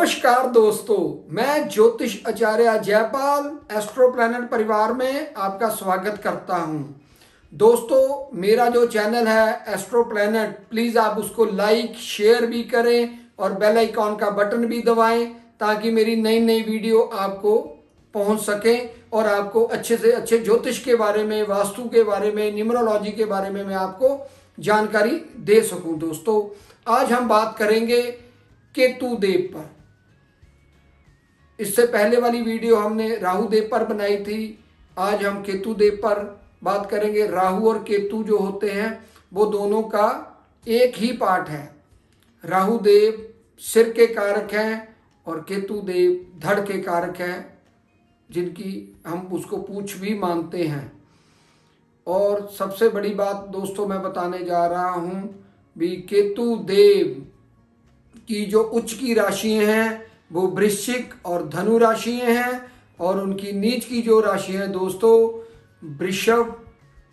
नमस्कार दोस्तों, मैं ज्योतिष आचार्य जयपाल एस्ट्रो प्लैनेट परिवार में आपका स्वागत करता हूं। दोस्तों, मेरा जो चैनल है एस्ट्रो प्लैनेट, प्लीज़ आप उसको लाइक शेयर भी करें और बेल आइकॉन का बटन भी दबाएं ताकि मेरी नई नई वीडियो आपको पहुंच सके और आपको अच्छे से अच्छे ज्योतिष के बारे में, वास्तु के बारे में, न्यूमरोलॉजी के बारे में मैं आपको जानकारी दे सकूं। दोस्तों, आज हम बात करेंगे केतु देव पर। इससे पहले वाली वीडियो हमने राहु देव पर बनाई थी। आज हम केतु देव पर बात करेंगे। राहु और केतु जो होते हैं वो दोनों का एक ही पार्ट है। राहु देव सिर के कारक हैं और केतु देव धड़ के कारक हैं, जिनकी हम उसको पूंछ भी मानते हैं। और सबसे बड़ी बात दोस्तों मैं बताने जा रहा हूं भी, केतु देव की जो उच्च की राशि हैं वो वृश्चिक और धनु राशि हैं, और उनकी नीच की जो राशि है दोस्तों वृषभ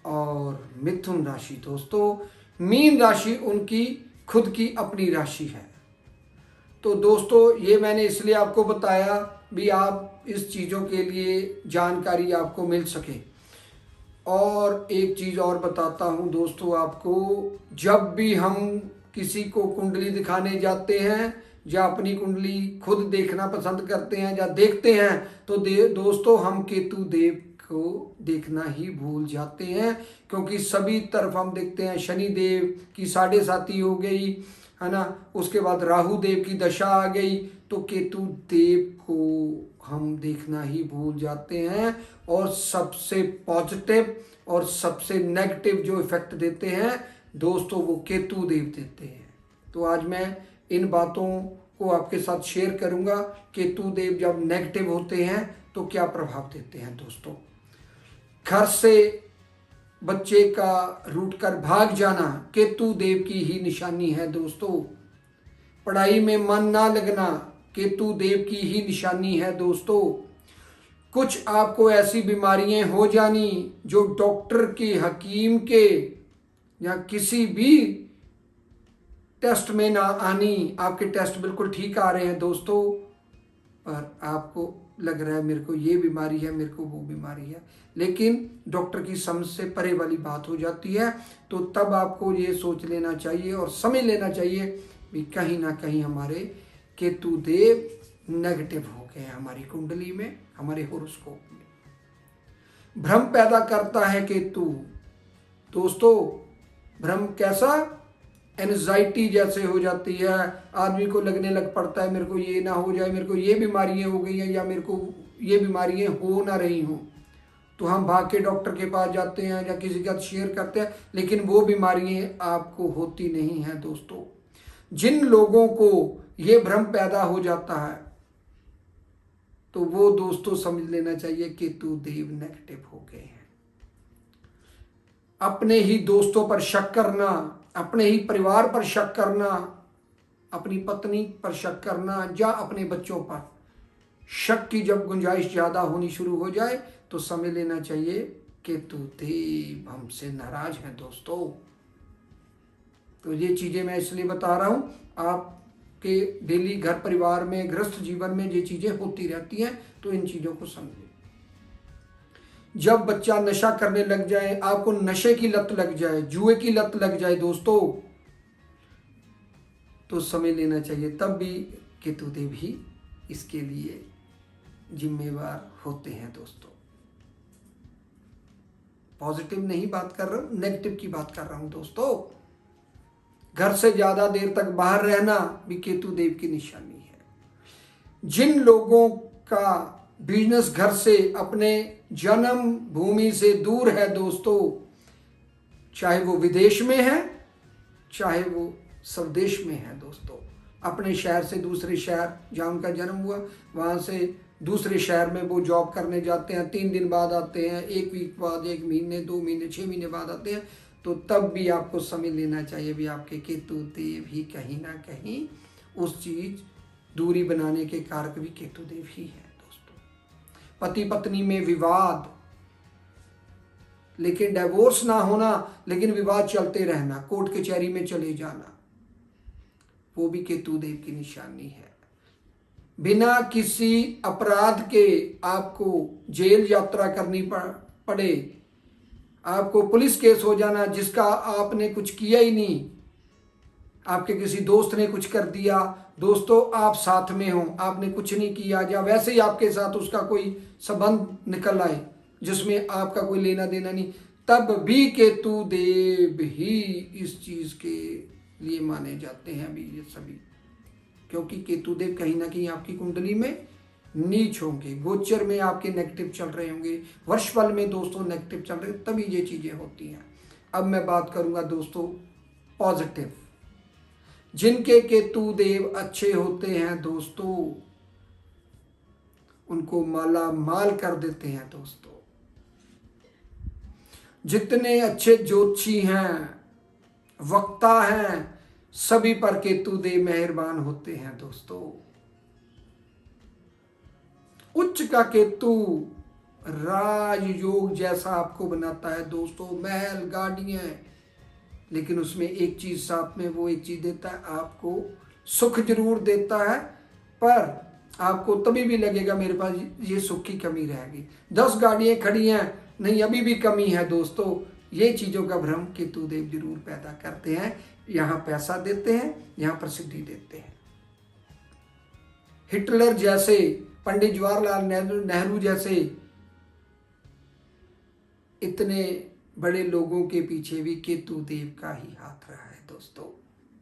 और मिथुन राशि। दोस्तों, मीन राशि उनकी खुद की अपनी राशि है। तो दोस्तों, ये मैंने इसलिए आपको बताया भी आप इस चीज़ों के लिए जानकारी आपको मिल सके। और एक चीज़ और बताता हूँ दोस्तों आपको, जब भी हम किसी को कुंडली दिखाने जाते हैं या अपनी कुंडली खुद देखना पसंद करते हैं या देखते हैं तो दोस्तों हम केतु देव को देखना ही भूल जाते हैं, क्योंकि सभी तरफ हम देखते हैं शनि देव की 7.5 हो गई है ना, उसके बाद राहु देव की दशा आ गई, तो केतु देव को हम देखना ही भूल जाते हैं। और सबसे पॉजिटिव और सबसे नेगेटिव जो इफेक्ट देते हैं दोस्तों वो केतु देव देते हैं। तो आज मैं इन बातों को आपके साथ शेयर करूंगा। केतु देव जब नेगेटिव होते हैं तो क्या प्रभाव देते हैं। दोस्तों, घर से बच्चे का रूठ कर भाग जाना केतु देव की ही निशानी है। दोस्तों, पढ़ाई में मन ना लगना केतु देव की ही निशानी है। दोस्तों, कुछ आपको ऐसी बीमारियां हो जानी जो डॉक्टर के, हकीम के या किसी भी टेस्ट में ना आनी। आपके टेस्ट बिल्कुल ठीक आ रहे हैं दोस्तों, पर आपको लग रहा है मेरे को ये बीमारी है, मेरे को वो बीमारी है, लेकिन डॉक्टर की समझ से परे वाली बात हो जाती है। तो तब आपको ये सोच लेना चाहिए और समझ लेना चाहिए कि कहीं ना कहीं हमारे केतु देव नेगेटिव हो गए हैं हमारी कुंडली में, हमारे होरोस्कोप में। भ्रम पैदा करता है केतु। दोस्तों, भ्रम कैसा? एंजाइटी जैसे हो जाती है, आदमी को लगने लग पड़ता है मेरे को ये ना हो जाए, मेरे को ये बीमारियां हो गई हैं या मेरे को ये बीमारियां हो ना रही हों, तो हम भाग के डॉक्टर के पास जाते हैं या किसी का शेयर करते हैं, लेकिन वो बीमारियां आपको होती नहीं हैं। दोस्तों, जिन लोगों को ये भ्रम पैदा हो जाता है तो वो दोस्तों समझ लेना चाहिए केतु देव नेगेटिव हो गए हैं। अपने ही दोस्तों पर शक करना, अपने ही परिवार पर शक करना, अपनी पत्नी पर शक करना या अपने बच्चों पर शक की जब गुंजाइश ज़्यादा होनी शुरू हो जाए तो समझ लेना चाहिए केतु देव हमसे नाराज हैं। दोस्तों, तो ये चीज़ें मैं इसलिए बता रहा हूँ, आपके डेली घर परिवार में, गृहस्थ जीवन में ये चीज़ें होती रहती हैं, तो इन चीज़ों को समझें। जब बच्चा नशा करने लग जाए, आपको नशे की लत लग जाए, जुए की लत लग जाए दोस्तों, तो समझ लेना चाहिए तब भी केतु देव ही इसके लिए जिम्मेवार होते हैं। दोस्तों, पॉजिटिव नहीं बात कर रहा हूं, नेगेटिव की बात कर रहा हूं। दोस्तों, घर से ज्यादा देर तक बाहर रहना भी केतु देव की निशानी है। जिन लोगों का बिजनेस घर से, अपने जन्म भूमि से दूर है दोस्तों, चाहे वो विदेश में है चाहे वो स्वदेश में है, दोस्तों अपने शहर से दूसरे शहर जहाँ उनका जन्म हुआ वहाँ से दूसरे शहर में वो जॉब करने जाते हैं, 3 दिन बाद आते हैं, 1 वीक बाद, 1 महीने, 2 महीने, 6 महीने बाद आते हैं, तो तब भी आपको समझ लेना चाहिए भी आपके केतु देव ही कहीं ना कहीं उस चीज दूरी बनाने के कारक भी केतु देव ही है। पति पत्नी में विवाद, लेकिन डिवोर्स ना होना, लेकिन विवाद चलते रहना, कोर्ट कचहरी में चले जाना, वो भी केतु देव की निशानी है। बिना किसी अपराध के आपको जेल यात्रा करनी पड़े, आपको पुलिस केस हो जाना जिसका आपने कुछ किया ही नहीं, आपके किसी दोस्त ने कुछ कर दिया, दोस्तों आप साथ में हो, आपने कुछ नहीं किया, या वैसे ही आपके साथ उसका कोई संबंध निकल आए जिसमें आपका कोई लेना देना नहीं, तब भी केतु देव ही इस चीज के लिए माने जाते हैं अभी ये सभी, क्योंकि केतु देव कहीं ना कहीं आपकी कुंडली में नीच होंगे, गोचर में आपके नेगेटिव चल रहे होंगे, वर्षफल में दोस्तों नेगेटिव चल रहे, तभी ये चीजें होती हैं। अब मैं बात करूंगा दोस्तों पॉजिटिव, जिनके केतु देव अच्छे होते हैं दोस्तों, उनको माला माल कर देते हैं दोस्तों। जितने अच्छे ज्योतिषी हैं, वक्ता हैं, सभी पर केतु देव मेहरबान होते हैं दोस्तों। उच्च का केतु राजयोग जैसा आपको बनाता है दोस्तों, महल गाड़ियां, लेकिन उसमें एक चीज साथ में, वो एक चीज देता है आपको, सुख जरूर देता है, पर आपको तभी भी लगेगा मेरे पास ये सुख की कमी रहेगी। 10 गाड़ियां खड़ी हैं, नहीं अभी भी कमी है दोस्तों। ये चीजों का भ्रम केतु देव जरूर पैदा करते हैं। यहाँ पैसा देते हैं, यहाँ प्रसिद्धि देते हैं। हिटलर जैसे, पंडित जवाहरलाल नेहरू जैसे इतने बड़े लोगों के पीछे भी केतु देव का ही हाथ रहा है दोस्तों।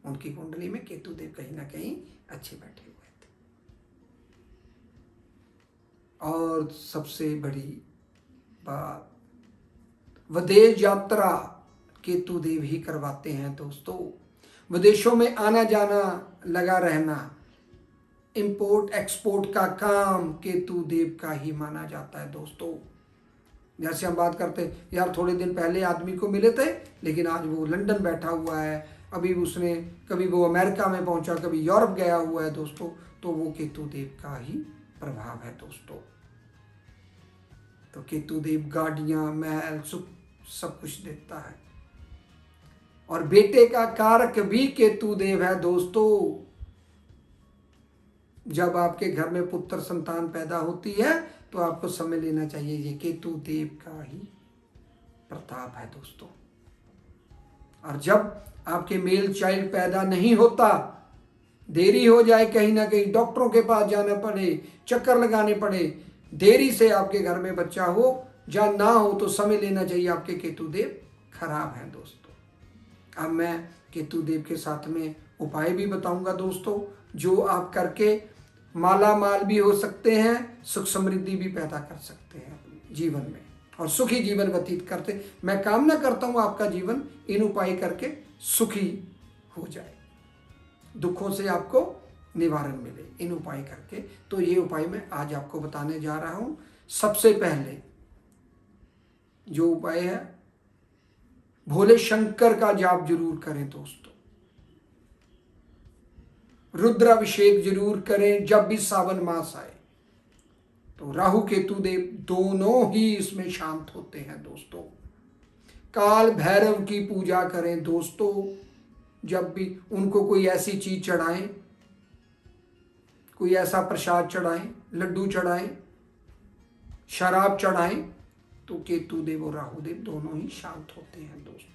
उनकी कुंडली में केतु देव कहीं ना कहीं अच्छे बैठे हुए थे। और सबसे बड़ी बात, विदेश यात्रा केतु देव ही करवाते हैं दोस्तों। विदेशों में आना जाना लगा रहना, इंपोर्ट एक्सपोर्ट का काम केतु देव का ही माना जाता है दोस्तों। जैसे हम बात करते हैं यार, थोड़े दिन पहले आदमी को मिले थे लेकिन आज वो लंदन बैठा हुआ है, अभी उसने कभी वो अमेरिका में पहुंचा, कभी यूरोप गया हुआ है दोस्तों, तो वो केतु देव का ही प्रभाव है दोस्तों। तो केतु देव गाड़ियां, महल, सुख सब कुछ देता है। और बेटे का कारक भी केतु देव है दोस्तों। जब आपके घर में पुत्र संतान पैदा होती है तो आपको समझ लेना चाहिए ये केतु देव का ही प्रताप है दोस्तों। और जब आपके मेल चाइल्ड पैदा नहीं होता, देरी हो जाए, कहीं ना कहीं डॉक्टरों के पास जाना पड़े, चक्कर लगाने पड़े, देरी से आपके घर में बच्चा हो या ना हो, तो समझ लेना चाहिए आपके केतु देव खराब हैं दोस्तों। अब मैं केतु देव के साथ में उपाय भी बताऊंगा दोस्तों, जो आप करके माला माल भी हो सकते हैं, सुख समृद्धि भी पैदा कर सकते हैं जीवन में, और सुखी जीवन व्यतीत करते। मैं कामना करता हूं आपका जीवन इन उपाय करके सुखी हो जाए, दुखों से आपको निवारण मिले इन उपाय करके। तो ये उपाय मैं आज आपको बताने जा रहा हूं। सबसे पहले जो उपाय है, भोले शंकर का जाप जरूर करें दोस्तों। रुद्राभिषेक जरूर करें जब भी सावन मास आए। तो राहु केतु देव दोनों ही इसमें शांत होते हैं दोस्तों। काल भैरव की पूजा करें दोस्तों। जब भी उनको कोई ऐसी चीज चढ़ाएं, कोई ऐसा प्रसाद चढ़ाएं, लड्डू चढ़ाएं, शराब चढ़ाएं, तो केतु देव और राहु देव दोनों ही शांत होते हैं दोस्तों।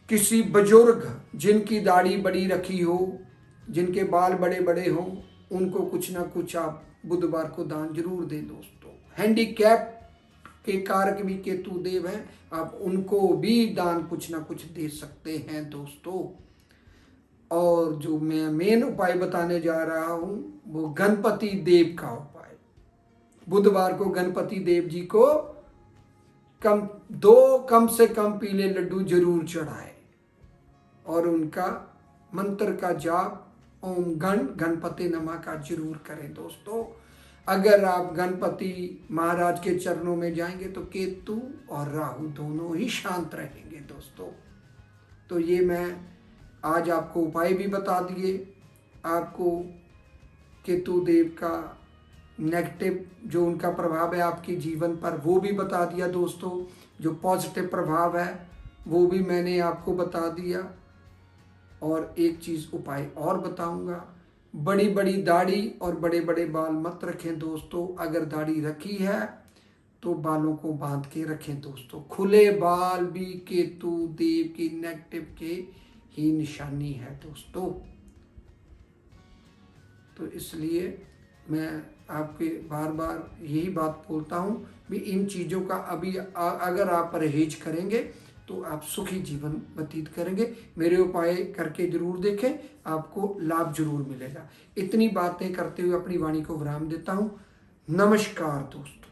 किसी बुजुर्ग जिनकी दाढ़ी बड़ी रखी हो, जिनके बाल बड़े बड़े हो, उनको कुछ ना कुछ आप बुधवार को दान जरूर दें दोस्तों। हैंडीकैप के कारक भी केतु देव हैं, आप उनको भी दान कुछ ना कुछ दे सकते हैं दोस्तों। और जो मैं मेन उपाय बताने जा रहा हूं वो गणपति देव का उपाय। बुधवार को गणपति देव जी को कम से कम पीले लड्डू जरूर चढ़ाए और उनका मंत्र का जाप ओम गण गणपति नमः का जरूर करें दोस्तों। अगर आप गणपति महाराज के चरणों में जाएंगे तो केतु और राहु दोनों ही शांत रहेंगे दोस्तों। तो ये मैं आज आपको उपाय भी बता दिए, आपको केतु देव का नेगेटिव जो उनका प्रभाव है आपके जीवन पर वो भी बता दिया दोस्तों, जो पॉजिटिव प्रभाव है वो भी मैंने आपको बता दिया। और एक चीज़ उपाय और बताऊंगा, बड़ी बड़ी दाढ़ी और बड़े बड़े बाल मत रखें दोस्तों। अगर दाढ़ी रखी है तो बालों को बांध के रखें दोस्तों। खुले बाल भी केतु देव की नेगेटिव के ही निशानी है दोस्तों। तो इसलिए मैं आपके बार बार यही बात बोलता हूँ भी इन चीज़ों का अभी अगर आप परहेज करेंगे तो आप सुखी जीवन व्यतीत करेंगे। मेरे उपाय करके जरूर देखें, आपको लाभ जरूर मिलेगा। इतनी बातें करते हुए अपनी वाणी को विराम देता हूँ। नमस्कार दोस्तों।